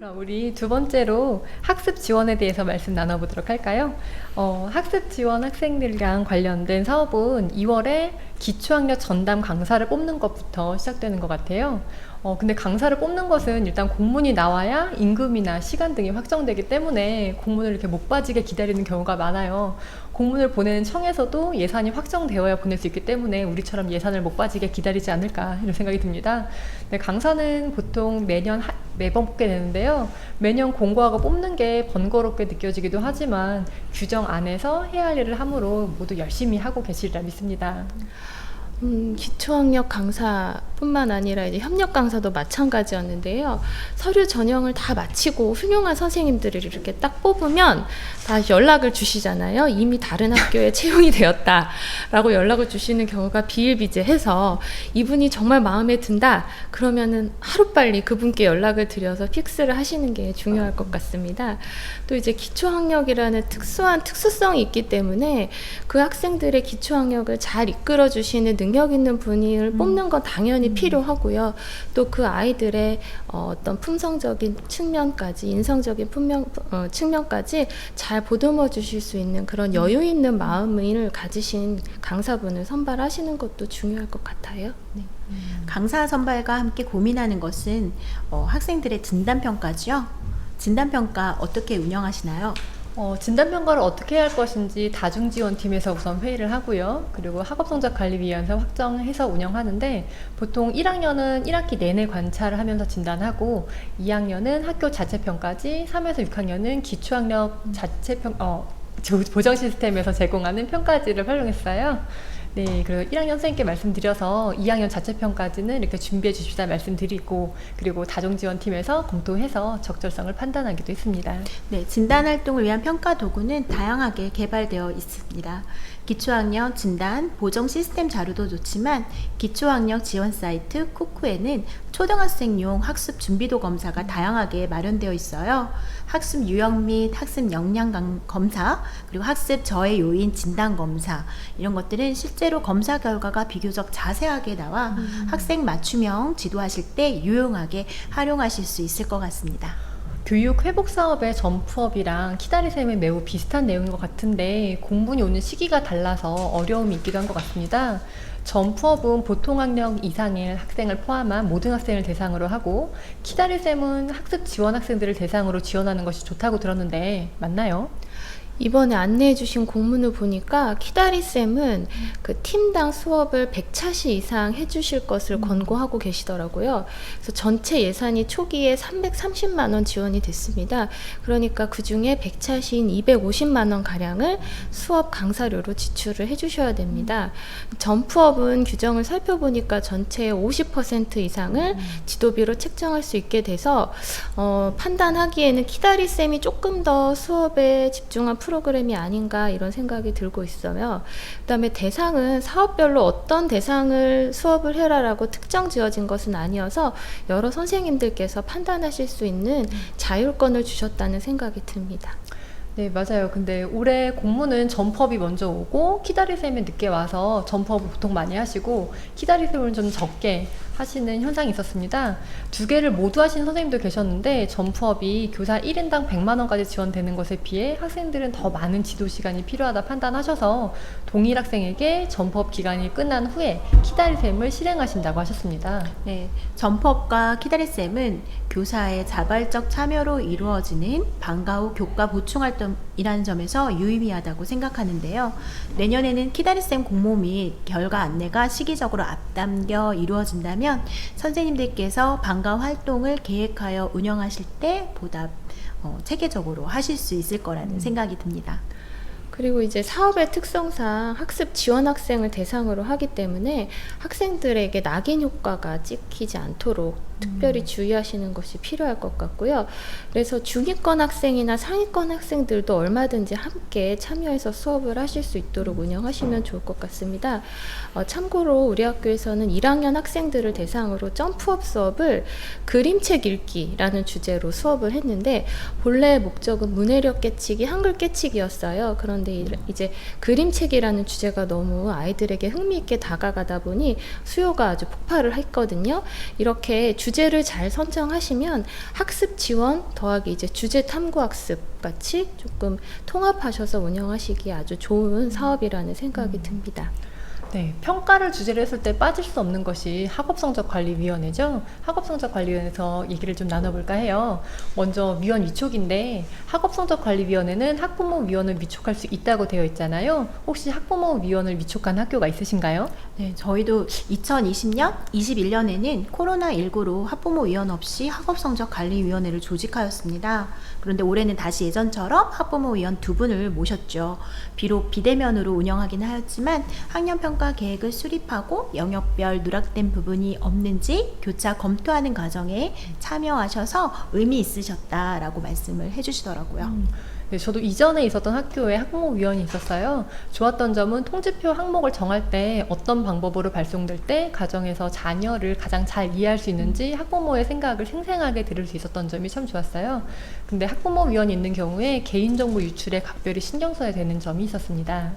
그럼 우리 두 번째로 학습 지원에 대해서 말씀 나눠보도록 할까요? 학습 지원 학생들이랑 관련된 사업은 2월에 기초학력 전담 강사를 뽑는 것부터 시작되는 것 같아요. 근데 강사를 뽑는 것은 일단 공문이 나와야 임금이나 시간 등이 확정되기 때문에 공문을 이렇게 못 빠지게 기다리는 경우가 많아요. 공문을 보내는 청에서도 예산이 확정되어야 보낼 수 있기 때문에 우리처럼 예산을 못 빠지게 기다리지 않을까 이런 생각이 듭니다. 네, 강사는 보통 매번 뽑게 되는데요. 매년 공고하고 뽑는 게 번거롭게 느껴지기도 하지만 규정 안에서 해야 할 일을 함으로 모두 열심히 하고 계시리라 믿습니다. 기초학력 강사뿐만 아니라 이제 협력 강사도 마찬가지였는데요. 서류 전형을 다 마치고 훌륭한 선생님들을 이렇게 딱 뽑으면 다시 연락을 주시잖아요. 이미 다른 학교에 채용이 되었다라고 연락을 주시는 경우가 비일비재해서 이분이 정말 마음에 든다 그러면은 하루빨리 그분께 연락을 드려서 픽스를 하시는 게 중요할 것 같습니다. 또 이제 기초학력이라는 특수한 특수성이 있기 때문에 그 학생들의 기초학력을 잘 이끌어 주시는 능력 있는 분을 뽑는 건 당연히 필요하고요. 또 그 아이들의 어떤 품성적인 측면까지, 인성적인 측면까지 잘 보듬어 주실 수 있는 그런 여유 있는 마음을 가지신 강사분을 선발하시는 것도 중요할 것 같아요. 네. 강사 선발과 함께 고민하는 것은 학생들의 진단평가죠. 진단평가 어떻게 운영하시나요? 진단평가를 어떻게 해야 할 것인지 다중지원팀에서 우선 회의를 하고요. 그리고 학업성적관리위원회에서 확정해서 운영하는데 보통 1학년은 1학기 내내 관찰을 하면서 진단하고 2학년은 학교 자체평가지, 3에서 6학년은 기초학력 보정 시스템에서 제공하는 평가지를 활용했어요. 네, 그리고 1학년 선생님께 말씀드려서 2학년 자체평가지는 이렇게 준비해 주십사 말씀드리고 그리고 다중지원팀에서 검토해서 적절성을 판단하기도 했습니다. 네, 진단활동을 위한 평가 도구는 다양하게 개발되어 있습니다. 기초학력 진단, 보정 시스템 자료도 좋지만 기초학력 지원 사이트 쿠쿠에는 초등학생용 학습 준비도 검사가 다양하게 마련되어 있어요. 학습 유형 및 학습 역량 검사, 그리고 학습 저해 요인 진단 검사 이런 것들은 실제로 검사 결과가 비교적 자세하게 나와 학생 맞춤형 지도하실 때 유용하게 활용하실 수 있을 것 같습니다. 교육 회복 사업의 점프업이랑 키다리쌤은 매우 비슷한 내용인 것 같은데 공분이 오는 시기가 달라서 어려움이 있기도 한 것 같습니다. 점프업은 보통 학력 이상의 학생을 포함한 모든 학생을 대상으로 하고 키다리쌤은 학습 지원 학생들을 대상으로 지원하는 것이 좋다고 들었는데 맞나요? 이번에 안내해 주신 공문을 보니까 키다리쌤은 그 팀당 수업을 100차시 이상 해주실 것을 권고하고 계시더라고요. 그래서 전체 예산이 초기에 330만 원 지원이 됐습니다. 그러니까 그 중에 100차시인 250만 원 가량을 수업 강사료로 지출을 해주셔야 됩니다. 점프업은 규정을 살펴보니까 전체의 50% 이상을 지도비로 책정할 수 있게 돼서 판단하기에는 키다리쌤이 조금 더 수업에 집중한 프로그램이 아닌가 이런 생각이 들고 있어요. 그 다음에 대상은 사업별로 어떤 대상을 수업을 해라라고 특정 지어진 것은 아니어서 여러 선생님들께서 판단하실 수 있는 자율권을 주셨다는 생각이 듭니다. 네, 맞아요. 근데 올해 공무는 점프업이 먼저 오고 키다리쌤이 늦게 와서 점프업을 보통 많이 하시고 키다리쌤은 좀 적게 하시는 현상이 있었습니다. 두 개를 모두 하시는 선생님도 계셨는데 점프업이 교사 1인당 100만 원까지 지원되는 것에 비해 학생들은 더 많은 지도 시간이 필요하다 판단하셔서 동일 학생에게 점프업 기간이 끝난 후에 키다리쌤을 실행하신다고 하셨습니다. 네, 점프업과 키다리쌤은 교사의 자발적 참여로 이루어지는 방과 후 교과 보충 활동이라는 점에서 유의미하다고 생각하는데요. 내년에는 키다리쌤 공모 및 결과 안내가 시기적으로 앞당겨 이루어진다면 선생님들께서 방과 활동을 계획하여 운영하실 때 보다 체계적으로 하실 수 있을 거라는 생각이 듭니다. 그리고 이제 사업의 특성상 학습 지원 학생을 대상으로 하기 때문에 학생들에게 낙인 효과가 찍히지 않도록 특별히 주의하시는 것이 필요할 것 같고요. 그래서 중위권 학생이나 상위권 학생들도 얼마든지 함께 참여해서 수업을 하실 수 있도록 운영하시면 좋을 것 같습니다. 참고로 우리 학교에서는 1학년 학생들을 대상으로 점프업 수업을 그림책 읽기라는 주제로 수업을 했는데 본래 목적은 문해력 깨치기, 한글 깨치기였어요. 그런데 근데 이제 그림책이라는 주제가 너무 아이들에게 흥미있게 다가가다 보니 수요가 아주 폭발을 했거든요. 이렇게 주제를 잘 선정하시면 학습 지원 더하기 이제 주제 탐구 학습 같이 조금 통합하셔서 운영하시기에 아주 좋은 사업이라는 생각이 듭니다. 네, 평가를 주제로 했을 때 빠질 수 없는 것이 학업성적관리위원회죠. 학업성적관리위원회에서 얘기를 좀 나눠볼까 해요. 먼저 위원 위촉인데 학업성적관리위원회는 학부모위원을 위촉할 수 있다고 되어 있잖아요. 혹시 학부모위원을 위촉한 학교가 있으신가요? 네, 저희도 2020년, 21년에는 코로나19로 학부모위원 없이 학업성적관리위원회를 조직하였습니다. 그런데 올해는 다시 예전처럼 학부모위원 2분을 모셨죠. 비록 비대면으로 운영하긴 하였지만 학년평가 계획을 수립하고 영역별 누락된 부분이 없는지 교차 검토하는 과정에 참여하셔서 의미 있으셨다라고 말씀을 해주시더라고요. 네, 저도 이전에 있었던 학교에 학부모위원이 있었어요. 좋았던 점은 통지표 항목을 정할 때 어떤 방법으로 발송될 때 가정에서 자녀를 가장 잘 이해할 수 있는지 학부모의 생각을 생생하게 들을 수 있었던 점이 참 좋았어요. 근데 학부모위원이 있는 경우에 개인정보 유출에 각별히 신경 써야 되는 점이 있었습니다.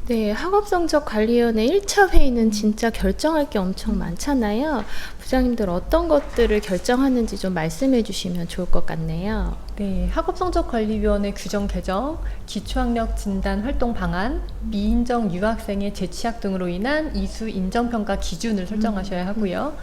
네, 학업성적관리위원회 1차 회의는 진짜 결정할 게 엄청 많잖아요. 부장님들 어떤 것들을 결정하는지 좀 말씀해 주시면 좋을 것 같네요. 네, 학업성적관리위원회 규정 개정, 기초학력 진단 활동 방안, 미인정 유학생의 재취학 등으로 인한 이수 인정평가 기준을 설정하셔야 하고요.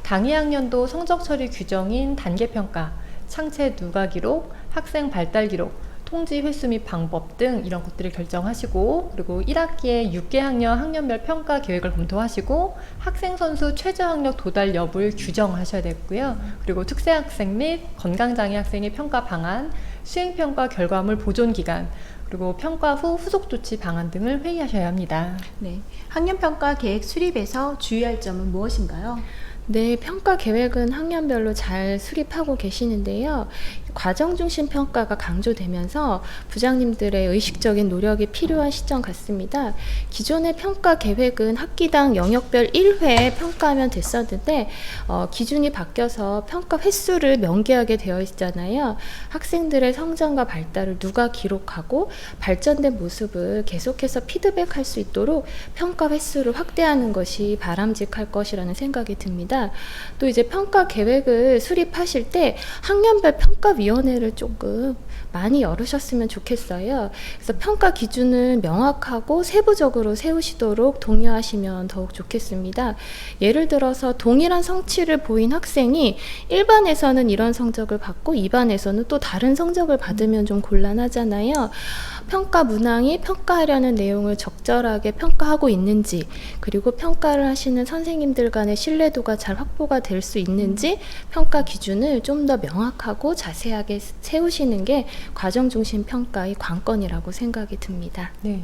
당해학년도 성적 처리 규정인 단계평가, 창체 누가 기록, 학생 발달 기록, 통지 횟수 및 방법 등 이런 것들을 결정하시고, 그리고 1학기에 6개 학년 학년별 평가 계획을 검토하시고 학생 선수 최저 학력 도달 여부를 규정하셔야 되고요. 그리고 특세학생 및 건강장애 학생의 평가 방안, 수행평가 결과물 보존 기간, 그리고 평가 후 후속 조치 방안 등을 회의하셔야 합니다. 네, 학년평가 계획 수립에서 주의할 점은 무엇인가요? 네, 평가 계획은 학년별로 잘 수립하고 계시는데요. 과정 중심 평가가 강조되면서 부장님들의 의식적인 노력이 필요한 시점 같습니다. 기존의 평가 계획은 학기당 영역별 1회 평가하면 됐었는데 기준이 바뀌어서 평가 횟수를 명기하게 되어 있잖아요. 학생들의 성장과 발달을 누가 기록하고 발전된 모습을 계속해서 피드백할 수 있도록 평가 횟수를 확대하는 것이 바람직할 것이라는 생각이 듭니다. 또 이제 평가 계획을 수립하실 때 학년별 평가위원회를 조금 많이 열으셨으면 좋겠어요. 그래서 평가 기준을 명확하고 세부적으로 세우시도록 독려하시면 더욱 좋겠습니다. 예를 들어서 동일한 성취를 보인 학생이 1반에서는 이런 성적을 받고 2반에서는 또 다른 성적을 받으면 좀 곤란하잖아요. 평가 문항이 평가하려는 내용을 적절하게 평가하고 있는지, 그리고 평가를 하시는 선생님들 간의 신뢰도가 잘 확보가 될 수 있는지 평가 기준을 좀 더 명확하고 자세하게 세우시는 게 과정 중심 평가의 관건이라고 생각이 듭니다. 네.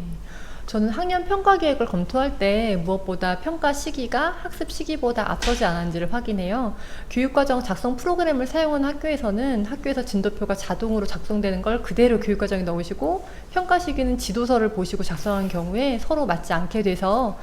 저는 학년 평가 계획을 검토할 때 무엇보다 평가 시기가 학습 시기보다 앞서지 않았는지를 확인해요. 교육과정 작성 프로그램을 사용한 학교에서는 학교에서 진도표가 자동으로 작성되는 걸 그대로 교육과정에 넣으시고, 평가 시기는 지도서를 보시고 작성한 경우에 서로 맞지 않게 돼서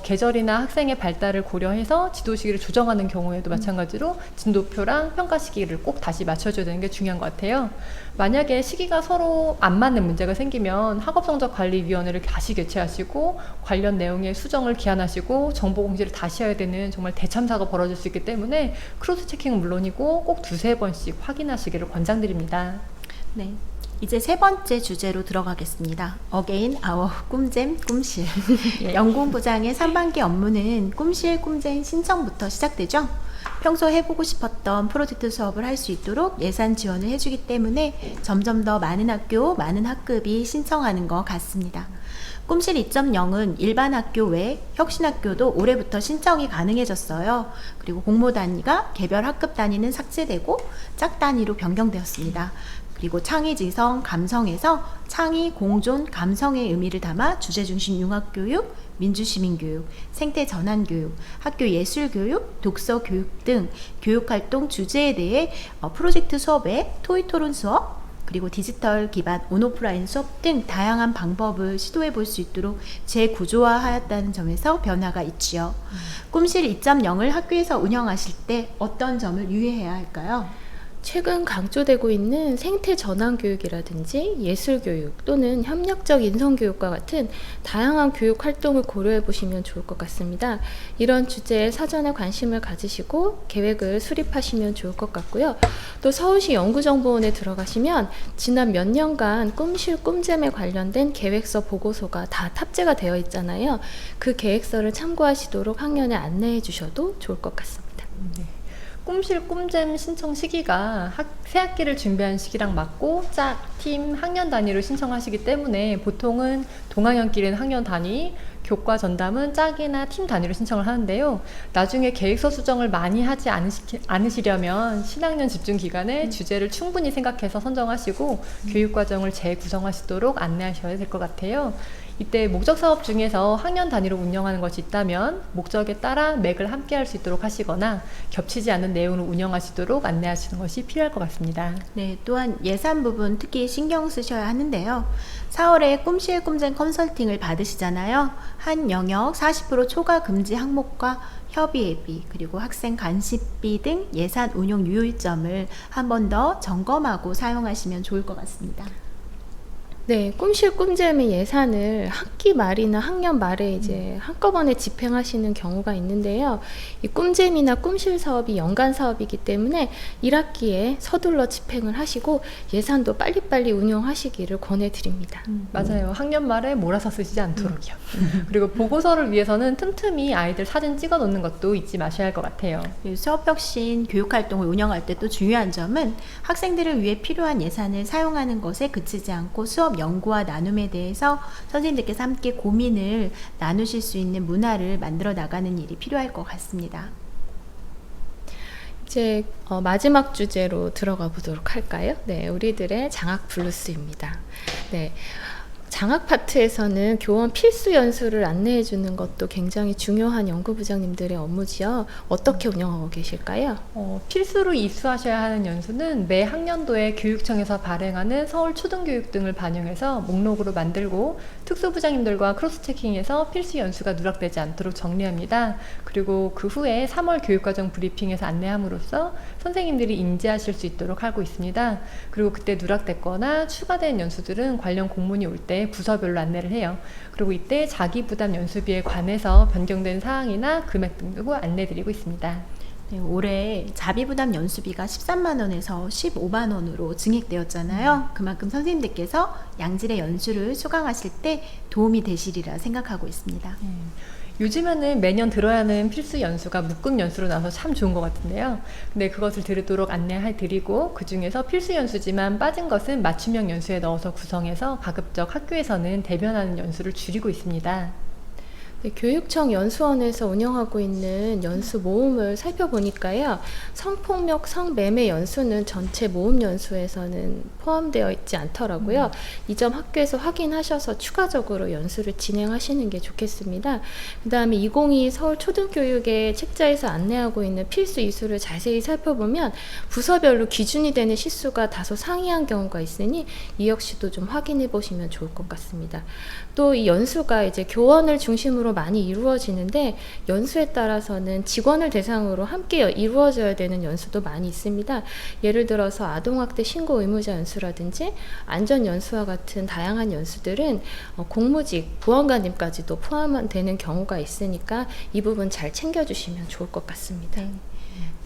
계절이나 학생의 발달을 고려해서 지도 시기를 조정하는 경우에도 마찬가지로 진도표랑 평가 시기를 꼭 다시 맞춰줘야 되는 게 중요한 것 같아요. 만약에 시기가 서로 안 맞는 문제가 생기면 학업성적관리위원회를 다시 개최하시고 관련 내용의 수정을 기한하시고 정보 공지를 다시 해야 되는 정말 대참사가 벌어질 수 있기 때문에 크로스 체킹은 물론이고 꼭 두세 번씩 확인하시기를 권장드립니다. 네, 이제 세 번째 주제로 들어가겠습니다. Again, our 꿈잼, 꿈실. 연공부장의 3반기 업무는 꿈실, 꿈잼 신청부터 시작되죠. 평소 해보고 싶었던 프로젝트 수업을 할 수 있도록 예산 지원을 해주기 때문에 점점 더 많은 학교, 많은 학급이 신청하는 것 같습니다. 꿈실 2.0은 일반 학교 외 혁신학교도 올해부터 신청이 가능해졌어요. 그리고 공모 단위가 개별 학급 단위는 삭제되고 짝 단위로 변경되었습니다. 그리고 창의지성, 감성에서 창의, 공존, 감성의 의미를 담아 주제중심 융합교육, 민주시민교육, 생태전환교육, 학교 예술교육, 독서교육 등 교육활동 주제에 대해 프로젝트 수업에 토의토론 수업, 그리고 디지털 기반 온오프라인 수업 등 다양한 방법을 시도해 볼 수 있도록 재구조화하였다는 점에서 변화가 있지요. 꿈실 2.0을 학교에서 운영하실 때 어떤 점을 유의해야 할까요? 최근 강조되고 있는 생태 전환 교육이라든지 예술 교육 또는 협력적 인성 교육과 같은 다양한 교육 활동을 고려해 보시면 좋을 것 같습니다. 이런 주제에 사전에 관심을 가지시고 계획을 수립하시면 좋을 것 같고요. 또 서울시 연구정보원에 들어가시면 지난 몇 년간 꿈실 꿈잼에 관련된 계획서 보고서가 다 탑재가 되어 있잖아요. 그 계획서를 참고하시도록 학년에 안내해 주셔도 좋을 것 같습니다. 네. 꿈실 꿈잼 신청 시기가 새 학기를 준비하는 시기랑 맞고 짝, 팀, 학년 단위로 신청하시기 때문에 보통은 동학년끼리는 학년 단위, 교과 전담은 짝이나 팀 단위로 신청을 하는데요. 나중에 계획서 수정을 많이 하지 않으시려면 신학년 집중 기간에 주제를 충분히 생각해서 선정하시고 교육과정을 재구성하시도록 안내하셔야 될 것 같아요. 이때 목적 사업 중에서 학년 단위로 운영하는 것이 있다면 목적에 따라 맥을 함께 할 수 있도록 하시거나 겹치지 않는 내용을 운영하시도록 안내하시는 것이 필요할 것 같습니다. 네, 또한 예산 부분 특히 신경 쓰셔야 하는데요. 4월에 꿈실 꿈잼 컨설팅을 받으시잖아요. 한 영역 40% 초과 금지 항목과 협의 예비 그리고 학생 간식비 등 예산 운용 유의점을 한 번 더 점검하고 사용하시면 좋을 것 같습니다. 네, 꿈실 꿈잼의 예산을 학기 말이나 학년 말에 이제 한꺼번에 집행하시는 경우가 있는데요. 이 꿈잼이나 꿈실 사업이 연간 사업이기 때문에 1학기에 서둘러 집행을 하시고 예산도 빨리빨리 운용하시기를 권해드립니다. 맞아요. 학년 말에 몰아서 쓰시지 않도록요. 그리고 보고서를 위해서는 틈틈이 아이들 사진 찍어 놓는 것도 잊지 마셔야 할 것 같아요. 수업혁신 교육활동을 운영할 때 또 중요한 점은 학생들을 위해 필요한 예산을 사용하는 것에 그치지 않고 수업 연구와 나눔에 대해서 선생님들께서 함께 고민을 나누실 수 있는 문화를 만들어 나가는 일이 필요할 것 같습니다. 이제 마지막 주제로 들어가 보도록 할까요? 네, 우리들의 장학 블루스입니다. 네. 장학 파트에서는 교원 필수 연수를 안내해 주는 것도 굉장히 중요한 연구부장님들의 업무지요. 어떻게 운영하고 계실까요? 필수로 입수하셔야 하는 연수는 매 학년도에 교육청에서 발행하는 서울 초등교육 등을 반영해서 목록으로 만들고 특수부장님들과 크로스체킹해서 필수 연수가 누락되지 않도록 정리합니다. 그리고 그 후에 3월 교육과정 브리핑에서 안내함으로써 선생님들이 인지하실 수 있도록 하고 있습니다. 그리고 그때 누락됐거나 추가된 연수들은 관련 공문이 올 때 부서별로 안내를 해요. 그리고 이때 자기 부담 연수비에 관해서 변경된 사항이나 금액 등도 안내드리고 있습니다. 네, 올해 자비부담 연수비가 13만 원에서 15만 원으로 증액되었잖아요. 그만큼 선생님들께서 양질의 연수를 수강하실 때 도움이 되시리라 생각하고 있습니다. 요즘에는 매년 들어야 하는 필수 연수가 묶음 연수로 나와서 참 좋은 것 같은데요. 근데 그것을 들으도록 안내해드리고 그 중에서 필수 연수지만 빠진 것은 맞춤형 연수에 넣어서 구성해서 가급적 학교에서는 대변하는 연수를 줄이고 있습니다. 네, 교육청 연수원에서 운영하고 있는 연수 모음을 살펴보니까요. 성폭력, 성매매 연수는 전체 모음 연수에서는 포함되어 있지 않더라고요. 이 점 학교에서 확인하셔서 추가적으로 연수를 진행하시는 게 좋겠습니다. 그 다음에 2022 서울 초등교육의 책자에서 안내하고 있는 필수 이수를 자세히 살펴보면 부서별로 기준이 되는 시수가 다소 상이한 경우가 있으니 이 역시도 좀 확인해 보시면 좋을 것 같습니다. 또 이 연수가 이제 교원을 중심으로 많이 이루어지는데 연수에 따라서는 직원을 대상으로 함께 이루어져야 되는 연수도 많이 있습니다. 예를 들어서 아동학대 신고 의무자 연수라든지 안전연수와 같은 다양한 연수들은 공무직, 보안관님까지도 포함되는 경우가 있으니까 이 부분 잘 챙겨주시면 좋을 것 같습니다.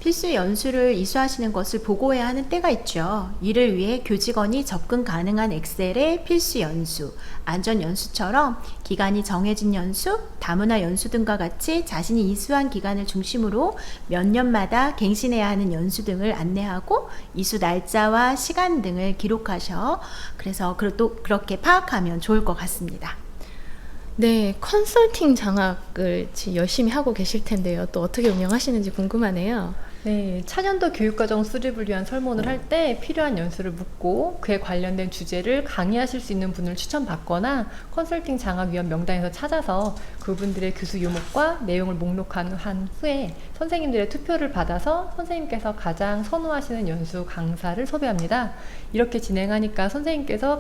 필수 연수를 이수하시는 것을 보고해야 하는 때가 있죠. 이를 위해 교직원이 접근 가능한 엑셀의 필수 연수, 안전 연수처럼 기간이 정해진 연수, 다문화 연수 등과 같이 자신이 이수한 기간을 중심으로 몇 년마다 갱신해야 하는 연수 등을 안내하고 이수 날짜와 시간 등을 기록하셔. 그래서 또 그렇게 파악하면 좋을 것 같습니다. 네, 컨설팅 장학을 지금 열심히 하고 계실 텐데요. 또 어떻게 운영하시는지 궁금하네요. 네, 차년도 교육과정 수립을 위한 설문을 할 때 필요한 연수를 묻고 그에 관련된 주제를 강의하실 수 있는 분을 추천받거나 컨설팅 장학위원 명단에서 찾아서 그분들의 교수 유목과 내용을 목록한 후에 선생님들의 투표를 받아서 선생님께서 가장 선호하시는 연수 강사를 섭외합니다. 이렇게 진행하니까 선생님께서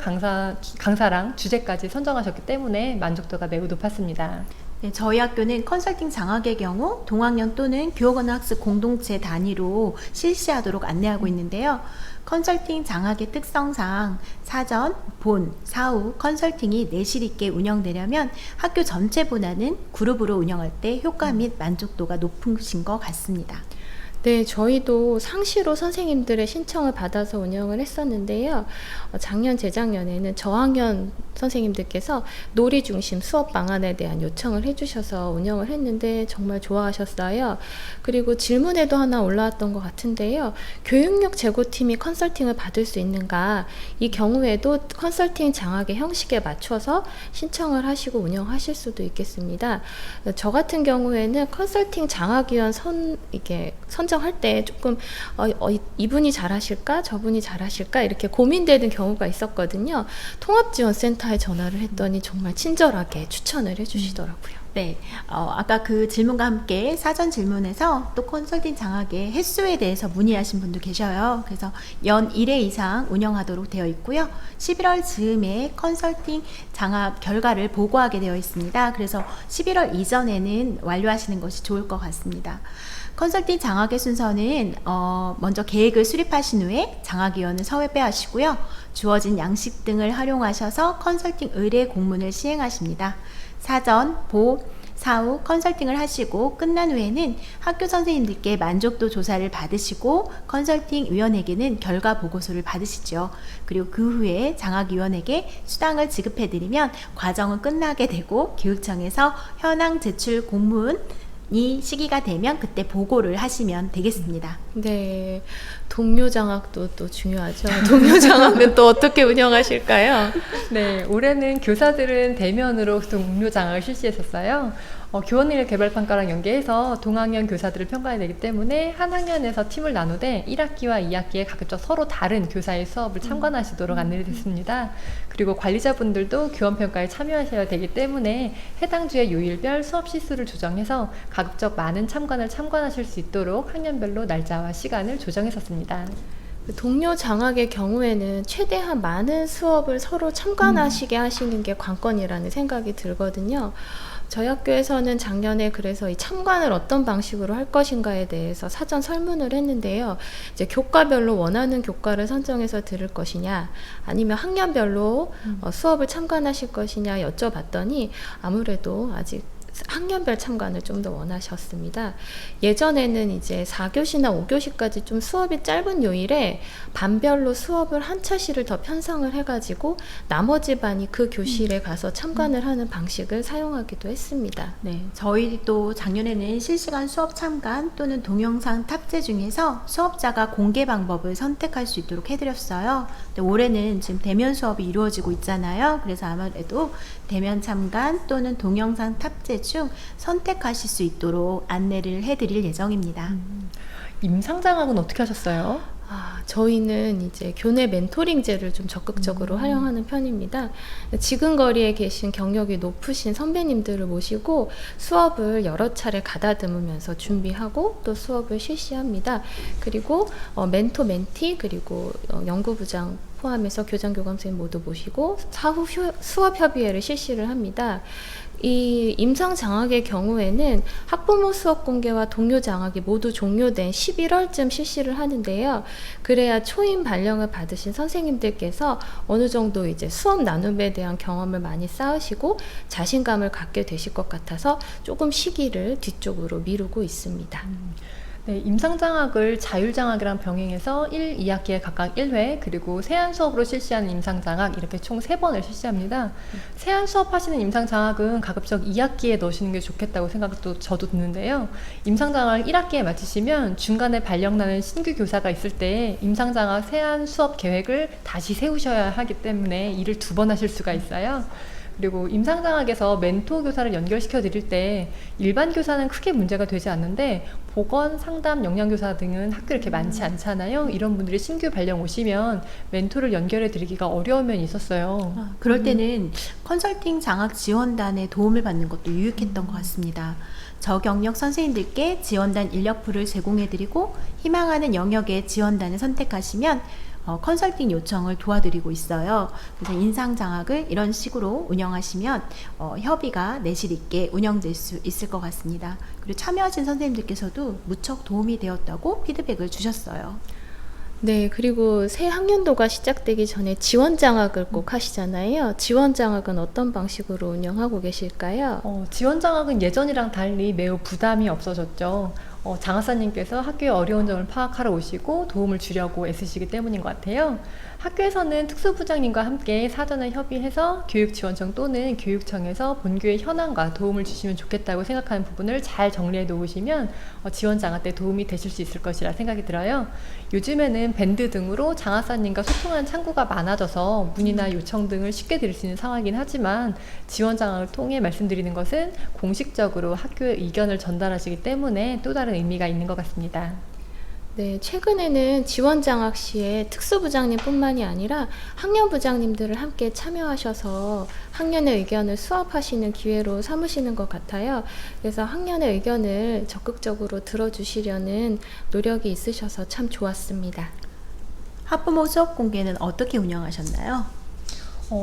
강사랑 주제까지 선정하셨기 때문에 만족도가 매우 높았습니다. 네, 저희 학교는 컨설팅 장학의 경우 동학년 또는 교육언어학습 공동체 단위로 실시하도록 안내하고 있는데요. 컨설팅 장학의 특성상 사전, 본, 사후 컨설팅이 내실 있게 운영되려면 학교 전체보다는 그룹으로 운영할 때 효과 및 만족도가 높으신 것 같습니다. 네, 저희도 상시로 선생님들의 신청을 받아서 운영을 했었는데요. 작년, 재작년에는 저학년 선생님들께서 놀이 중심 수업 방안에 대한 요청을 해주셔서 운영을 했는데 정말 좋아하셨어요. 그리고 질문에도 하나 올라왔던 것 같은데요. 교육력 제고팀이 컨설팅을 받을 수 있는가? 이 경우에도 컨설팅 장학의 형식에 맞춰서 신청을 하시고 운영하실 수도 있겠습니다. 저 같은 경우에는 컨설팅 장학위원 선정할 때 조금 이분이 잘하실까 저분이 잘하실까 이렇게 고민되는 경우가 있었거든요. 통합지원센터에 전화를 했더니 정말 친절하게 추천을 해주시더라고요. 네, 아까 그 질문과 함께 사전 질문에서 또 컨설팅 장학의 횟수에 대해서 문의하신 분도 계셔요. 그래서 연 1회 이상 운영하도록 되어 있고요. 11월 즈음에 컨설팅 장학 결과를 보고하게 되어 있습니다. 그래서 11월 이전에는 완료하시는 것이 좋을 것 같습니다. 컨설팅 장학의 순서는 먼저 계획을 수립하신 후에 장학위원을 섭외하시고요. 주어진 양식 등을 활용하셔서 컨설팅 의뢰 공문을 시행하십니다. 사전, 보, 사후 컨설팅을 하시고 끝난 후에는 학교 선생님들께 만족도 조사를 받으시고 컨설팅 위원에게는 결과 보고서를 받으시죠. 그리고 그 후에 장학위원에게 수당을 지급해드리면 과정은 끝나게 되고 교육청에서 현황 제출 공문 이 시기가 되면 그때 보고를 하시면 되겠습니다. 네, 동료 장학도 또 중요하죠. 동료 장학은 또 어떻게 운영하실까요? 네, 올해는 교사들은 대면으로 동료 장학을 실시했었어요. 교원일 개발평가랑 연계해서 동학년 교사들을 평가해야 되기 때문에 한 학년에서 팀을 나누되 1학기와 2학기에 가급적 서로 다른 교사의 수업을 참관하시도록 안내를 됐습니다. 그리고 관리자분들도 교원평가에 참여하셔야 되기 때문에 해당 주의 요일별 수업 시수를 조정해서 가급적 많은 참관하실 수 있도록 학년별로 날짜와 시간을 조정했었습니다. 동료 장학의 경우에는 최대한 많은 수업을 서로 참관하시게 하시는 게 관건이라는 생각이 들거든요. 저희 학교에서는 작년에 그래서 이 참관을 어떤 방식으로 할 것인가에 대해서 사전 설문을 했는데요. 이제 교과별로 원하는 교과를 선정해서 들을 것이냐, 아니면 학년별로 수업을 참관하실 것이냐 여쭤봤더니 아무래도 아직 학년별 참관을 좀 더 원하셨습니다. 예전에는 이제 4교시나 5교시까지 좀 수업이 짧은 요일에 반별로 수업을 한 차시를 더 편성을 해가지고 나머지 반이 그 교실에 가서 참관을 하는 방식을 사용하기도 했습니다. 네, 저희도 작년에는 실시간 수업 참관 또는 동영상 탑재 중에서 수업자가 공개 방법을 선택할 수 있도록 해드렸어요. 근데 올해는 지금 대면 수업이 이루어지고 있잖아요. 그래서 아무래도 대면 참관 또는 동영상 탑재 중 선택하실 수 있도록 안내를 해드릴 예정입니다. 임상장학은 어떻게 하셨어요? 저희는 이제 교내 멘토링제를 좀 적극적으로 활용하는 편입니다. 지근거리에 계신 경력이 높으신 선배님들을 모시고 수업을 여러 차례 가다듬으면서 준비하고 또 수업을 실시합니다. 그리고 멘토, 멘티 그리고 연구부장 포함해서 교장, 교감 선생님 모두 모시고 사후 수업 협의회를 실시를 합니다. 이 임상 장학의 경우에는 학부모 수업 공개와 동료 장학이 모두 종료된 11월쯤 실시를 하는데요. 그래야 초임 발령을 받으신 선생님들께서 어느 정도 이제 수업 나눔에 대한 경험을 많이 쌓으시고 자신감을 갖게 되실 것 같아서 조금 시기를 뒤쪽으로 미루고 있습니다. 네, 임상장학을 자율장학이랑 병행해서 1, 2학기에 각각 1회 그리고 세안 수업으로 실시하는 임상장학 이렇게 총 3번을 실시합니다. 세안 수업 하시는 임상장학은 가급적 2학기에 넣으시는 게 좋겠다고 생각도 저도 드는데요. 임상장학을 1학기에 마치시면 중간에 발령나는 신규 교사가 있을 때 임상장학 세안 수업 계획을 다시 세우셔야 하기 때문에 일을 2번 하실 수가 있어요. 그리고 임상장학에서 멘토 교사를 연결시켜 드릴 때 일반 교사는 크게 문제가 되지 않는데 보건, 상담, 영양교사 등은 학교에 이렇게 많지 않잖아요. 이런 분들이 신규 발령 오시면 멘토를 연결해 드리기가 어려운 면이 있었어요. 그럴 때는 컨설팅 장학 지원단의 도움을 받는 것도 유익했던 것 같습니다. 저경력 선생님들께 지원단 인력풀을 제공해 드리고 희망하는 영역의 지원단을 선택하시면 컨설팅 요청을 도와드리고 있어요. 그래서 인상장학을 이런 식으로 운영하시면 협의가 내실 있게 운영될 수 있을 것 같습니다. 그리고 참여하신 선생님들께서도 무척 도움이 되었다고 피드백을 주셨어요. 네, 그리고 새 학년도가 시작되기 전에 지원 장학을 꼭 하시잖아요. 지원 장학은 어떤 방식으로 운영하고 계실까요? 지원 장학은 예전이랑 달리 매우 부담이 없어졌죠. 장학사님께서 학교의 어려운 점을 파악하러 오시고 도움을 주려고 애쓰시기 때문인 것 같아요. 학교에서는 특수부장님과 함께 사전에 협의해서 교육지원청 또는 교육청에서 본교의 현황과 도움을 주시면 좋겠다고 생각하는 부분을 잘 정리해 놓으시면 지원 장학 때 도움이 되실 수 있을 것이라 생각이 들어요. 요즘에는 밴드 등으로 장학사님과 소통하는 창구가 많아져서 문의나 요청 등을 쉽게 드릴 수 있는 상황이긴 하지만 지원 장학을 통해 말씀드리는 것은 공식적으로 학교의 의견을 전달하시기 때문에 또 다른 의미가 있는 것 같습니다. 네, 최근에는 지원 장학 시에 특수부장님뿐만이 아니라 학년부장님들을 함께 참여하셔서 학년의 의견을 수합하시는 기회로 삼으시는 것 같아요. 그래서 학년의 의견을 적극적으로 들어주시려는 노력이 있으셔서 참 좋았습니다. 학부모 수업 공개는 어떻게 운영하셨나요?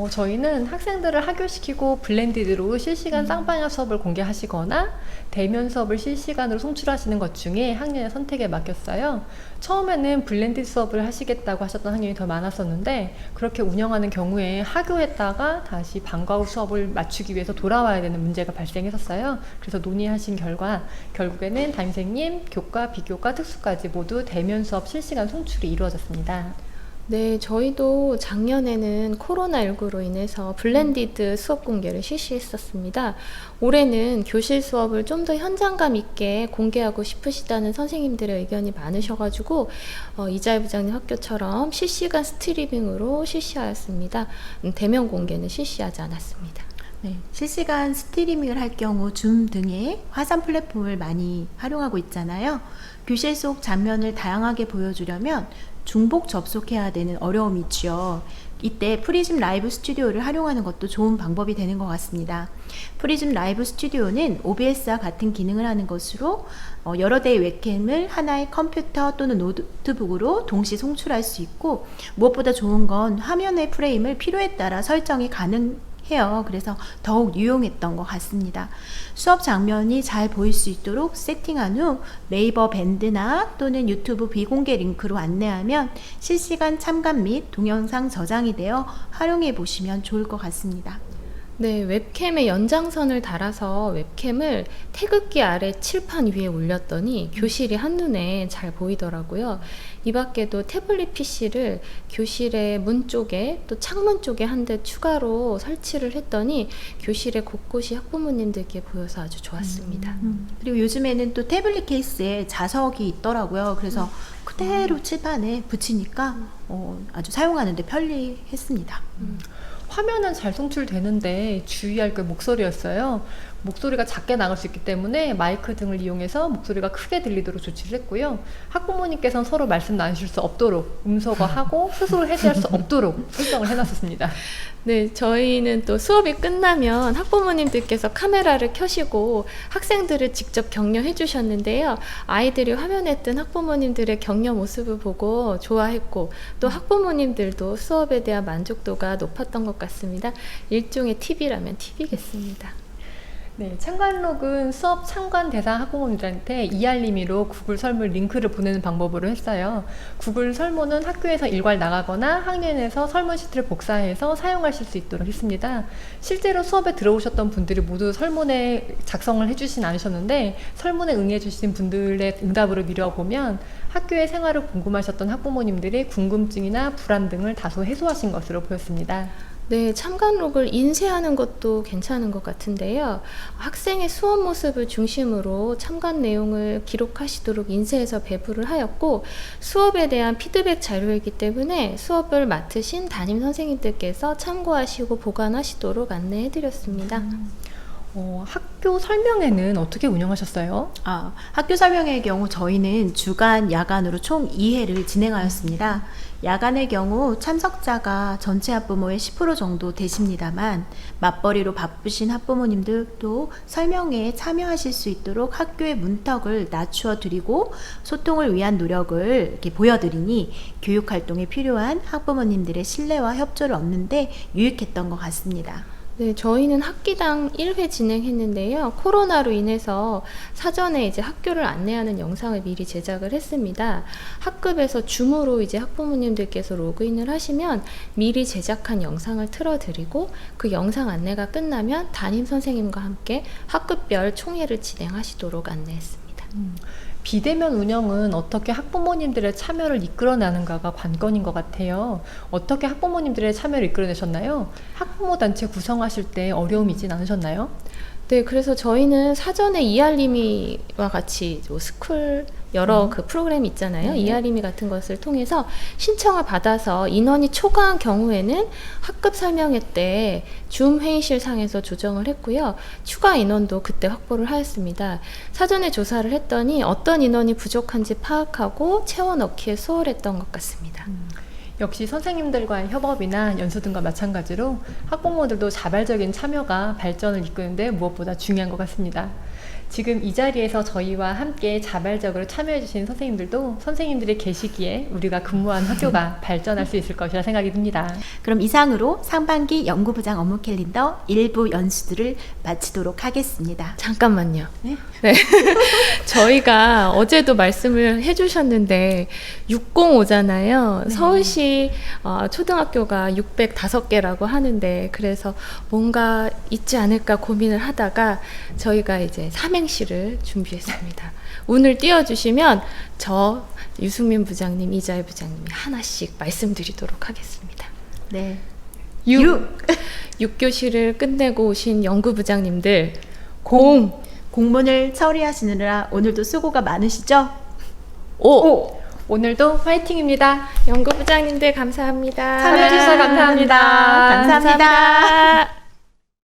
저희는 학생들을 하교시키고 블렌디드로 실시간 쌍방향 수업을 공개하시거나 대면 수업을 실시간으로 송출하시는 것 중에 학년의 선택에 맡겼어요. 처음에는 블렌디드 수업을 하시겠다고 하셨던 학년이 더 많았었는데 그렇게 운영하는 경우에 하교했다가 다시 방과 후 수업을 맞추기 위해서 돌아와야 되는 문제가 발생했었어요. 그래서 논의하신 결과 결국에는 담임선생님, 교과, 비교과, 특수까지 모두 대면 수업 실시간 송출이 이루어졌습니다. 네, 저희도 작년에는 코로나19로 인해서 블렌디드 수업 공개를 실시했었습니다. 올해는 교실 수업을 좀 더 현장감 있게 공개하고 싶으시다는 선생님들의 의견이 많으셔가지고 이자희 부장님 학교처럼 실시간 스트리밍으로 실시하였습니다. 대면 공개는 실시하지 않았습니다. 네, 실시간 스트리밍을 할 경우 줌 등의 화상 플랫폼을 많이 활용하고 있잖아요. 교실 속 장면을 다양하게 보여주려면 중복 접속해야 되는 어려움이 있죠. 이때 프리즘 라이브 스튜디오를 활용하는 것도 좋은 방법이 되는 것 같습니다. 프리즘 라이브 스튜디오는 OBS와 같은 기능을 하는 것으로 여러 대의 웹캠을 하나의 컴퓨터 또는 노트북으로 동시 송출할 수 있고 무엇보다 좋은 건 화면의 프레임을 필요에 따라 설정이 가능해요. 그래서 더욱 유용했던 것 같습니다. 수업 장면이 잘 보일 수 있도록 세팅한 후 네이버 밴드나 또는 유튜브 비공개 링크로 안내하면 실시간 참관 및 동영상 저장이 되어 활용해 보시면 좋을 것 같습니다. 네, 웹캠에 연장선을 달아서 웹캠을 태극기 아래 칠판 위에 올렸더니 교실이 한눈에 잘 보이더라고요. 이 밖에도 태블릿 PC를 교실의 문 쪽에 또 창문 쪽에 한 대 추가로 설치를 했더니 교실의 곳곳이 학부모님들께 보여서 아주 좋았습니다. 그리고 요즘에는 또 태블릿 케이스에 자석이 있더라고요. 그래서 그대로 칠판에 붙이니까 아주 사용하는 데 편리했습니다. 화면은 잘 송출되는데 주의할 게 목소리였어요. 목소리가 작게 나갈 수 있기 때문에 마이크 등을 이용해서 목소리가 크게 들리도록 조치를 했고요. 학부모님께서는 서로 말씀 나누실 수 없도록 음소거하고 스스로 해제할 수 없도록 설정을 해놨었습니다. 네, 저희는 또 수업이 끝나면 학부모님들께서 카메라를 켜시고 학생들을 직접 격려해 주셨는데요. 아이들이 화면에 뜬 학부모님들의 격려 모습을 보고 좋아했고 또 학부모님들도 수업에 대한 만족도가 높았던 것 같습니다. 일종의 팁이라면 팁이겠습니다. 네, 참관록은 수업 참관 대상 학부모님들한테 이알림이로 구글 설문 링크를 보내는 방법으로 했어요. 구글 설문은 학교에서 일괄 나가거나 학년에서 설문 시트를 복사해서 사용하실 수 있도록 했습니다. 실제로 수업에 들어오셨던 분들이 모두 설문에 작성을 해주진 않으셨는데 설문에 응해주신 분들의 응답으로 미뤄보면 학교의 생활을 궁금하셨던 학부모님들의 궁금증이나 불안 등을 다소 해소하신 것으로 보였습니다. 네, 참관록을 인쇄하는 것도 괜찮은 것 같은데요. 학생의 수업 모습을 중심으로 참관 내용을 기록하시도록 인쇄해서 배부를 하였고 수업에 대한 피드백 자료이기 때문에 수업을 맡으신 담임 선생님들께서 참고하시고 보관하시도록 안내해 드렸습니다. 학교 설명회는 어떻게 운영하셨어요? 학교 설명회의 경우 저희는 주간, 야간으로 총 2회를 진행하였습니다. 야간의 경우 참석자가 전체 학부모의 10% 정도 되십니다만 맞벌이로 바쁘신 학부모님들도 설명회에 참여하실 수 있도록 학교의 문턱을 낮추어 드리고 소통을 위한 노력을 이렇게 보여드리니 교육활동에 필요한 학부모님들의 신뢰와 협조를 얻는데 유익했던 것 같습니다. 네, 저희는 학기당 1회 진행했는데요. 코로나로 인해서 사전에 이제 학교를 안내하는 영상을 미리 제작을 했습니다. 학급에서 줌으로 이제 학부모님들께서 로그인을 하시면 미리 제작한 영상을 틀어드리고 그 영상 안내가 끝나면 담임 선생님과 함께 학급별 총회를 진행하시도록 안내했습니다. 비대면 운영은 어떻게 학부모님들의 참여를 이끌어내는가가 관건인 것 같아요. 어떻게 학부모님들의 참여를 이끌어내셨나요? 학부모 단체 구성하실 때 어려움이 있진 않으셨나요? 네, 그래서 저희는 사전에 이알림이와 같이 스쿨 여러 그 프로그램이 있잖아요. 네. 이알림이 같은 것을 통해서 신청을 받아서 인원이 초과한 경우에는 학급 설명회 때 줌 회의실 상에서 조정을 했고요. 추가 인원도 그때 확보를 하였습니다. 사전에 조사를 했더니 어떤 인원이 부족한지 파악하고 채워 넣기에 수월했던 것 같습니다. 역시 선생님들과의 협업이나 연수 등과 마찬가지로 학부모들도 자발적인 참여가 발전을 이끄는데 무엇보다 중요한 것 같습니다. 지금 이 자리에서 저희와 함께 자발적으로 참여해주신 선생님들도 선생님들이 계시기에 우리가 근무한 학교가 발전할 수 있을 것이라 생각이 듭니다. 그럼 이상으로 상반기 연구부장 업무 캘린더 일부 연수들을 마치도록 하겠습니다. 잠깐만요. 네? 네. 저희가 어제도 말씀을 해주셨는데 605잖아요. 네. 서울시 초등학교가 605개라고 하는데 그래서 뭔가 있지 않을까 고민을 하다가 저희가 이제 삼행시를 준비했습니다. 운을 띄워주시면 저 유승민 부장님, 이자혜 부장님이 하나씩 말씀드리도록 하겠습니다. 네. 6교시를 끝내고 오신 연구부장님들 공문을 처리하시느라 오늘도 수고가 많으시죠? 5 오늘도 화이팅입니다. 연구부장님들 감사합니다. 참여해주셔서 감사합니다. 감사합니다. 감사합니다.